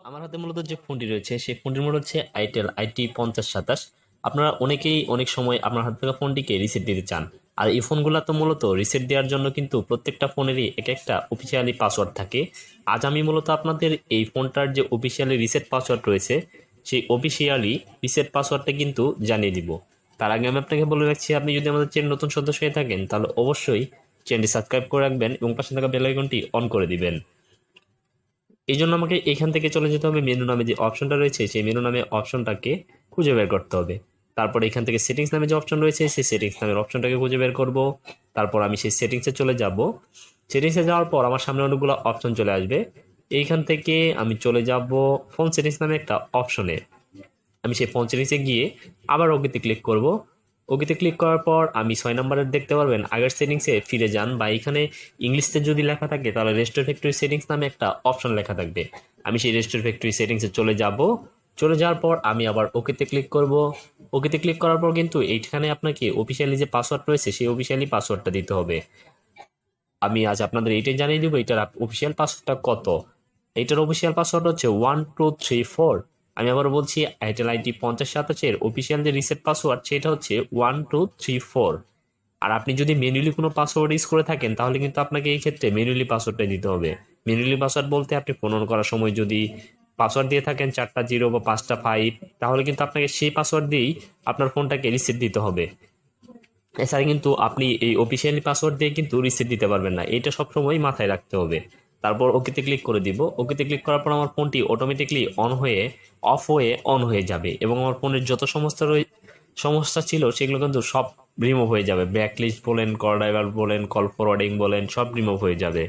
আমার হাতে মূলত যে ফোনটি রয়েছে সেই ফোনটির মূল্য হচ্ছে আইটেল IT5027। আপনারা অনেকেই অনেক সময় আপনার হাত থেকে ফোনটিকে রিসেট দিতে চান। আর এই ফোনগুলো তো মূলত রিসেট দেওয়ার জন্য কিন্তু প্রত্যেকটা ফোনেরই এক একটা অফিসিয়ালি পাসওয়ার্ড থাকে। আজ আমি মূলত আপনাদের এই ফোনটার যে অফিসিয়ালি রিসেট পাসওয়ার্ড রয়েছে সেই অফিসিয়ালি রিসেট পাসওয়ার্ডটা কিন্তু জানিয়ে দিব। তার আগে আমি আপনাকে বলে রাখছি, আপনি যদি আমাদের চ্যানেল নতুন সদস্য হয়ে থাকেন তাহলে অবশ্যই চ্যানেলটি সাবস্ক্রাইব করে রাখবেন এবং পাশে থাকা বেল আইকনটি অন করে দিবেন। এই জন্য আমাকে এখান থেকে চলে যেতে হবে, মেনু নামে যে অপশনটা রয়েছে সেই মেনু নামে অপশনটাকে খুঁজে বের করতে হবে। তারপর এখান থেকে সেটিংস নামে যে অপশন রয়েছে সেই সেটিংস নামের অপশনটাকে খুঁজে বের করব। তারপর আমি সেই সেটিংসে চলে যাব। সেটিংসে যাওয়ার পর আমার সামনে অনেকগুলো অপশন চলে আসবে। এইখান থেকে আমি চলে যাব ফোন সেটিংস নামে একটা অপশনে। আমি সেই ফোন সেটিংসে গিয়ে আবার ওকেতে ক্লিক করব। ওকেতে ক্লিক করার পর আমি 6 নম্বরের দেখতে পারবেন আগের সেটিংসে ফিরে যান, বা এখানে ইংলিশে যদি লেখা থাকে তাহলে রেস্টোর ফ্যাক্টরি সেটিংস নামে একটা অপশন লেখা থাকবে। আমি সেই রেস্টোর ফ্যাক্টরি সেটিংসে চলে যাব। চলে যাওয়ার পর আমি আবার ওকেতে ক্লিক করব। ওকেতে ক্লিক করার পর কিন্তু এইখানে আপনাকে অফিসিয়ালি যে পাসওয়ার্ড রয়েছে সেই অফিসিয়ালি পাসওয়ার্ডটা দিতে হবে। আমি আজ আপনাদের এইটাই জানিয়ে দিব এটার অফিসিয়াল পাসওয়ার্ডটা কত। এটার অফিসিয়াল পাসওয়ার্ড হচ্ছে 1234। আমি আবার বলছি, এয়ারটেল IT5027 অফিসিয়াল যে রিসেট পাসওয়ার্ড সেটা হচ্ছে 1234। আর আপনি যদি ম্যানুয়ালি কোনো পাসওয়ার্ড ইউজ করে থাকেন তাহলে কিন্তু আপনাকে এই ক্ষেত্রে ম্যানুয়ালি পাসওয়ার্ডটা দিতে হবে। ম্যানুয়ালি পাসওয়ার্ড বলতে আপনি ফোন অন করার সময় যদি পাসওয়ার্ড দিয়ে থাকেন 4টা 0 বা 5টা 5, তাহলে কিন্তু আপনাকে সেই পাসওয়ার্ড দিয়েই আপনার ফোনটাকে রিসেট দিতে হবে। এছাড়া কিন্তু আপনি এই অফিসিয়ালি পাসওয়ার্ড দিয়ে কিন্তু রিসেট দিতে পারবেন না, এটা সবসময় মাথায় রাখতে হবে। তারপর ওকেতে ক্লিক করে দিব। ওকেতে ক্লিক করার পর আমার ফোনটি অটোমেটিকলি অফ হয়ে অন হয়ে যাবে এবং আমার ফোনের যত সমস্যা ছিল সেগুলো কিন্তু সব রিমুভ হয়ে যাবে। ব্যাকলিস্ট বলেন, কল ড্রাইভার বলেন, কল ফরওয়ার্ডিং বলেন, সব রিমুভ হয়ে যাবে।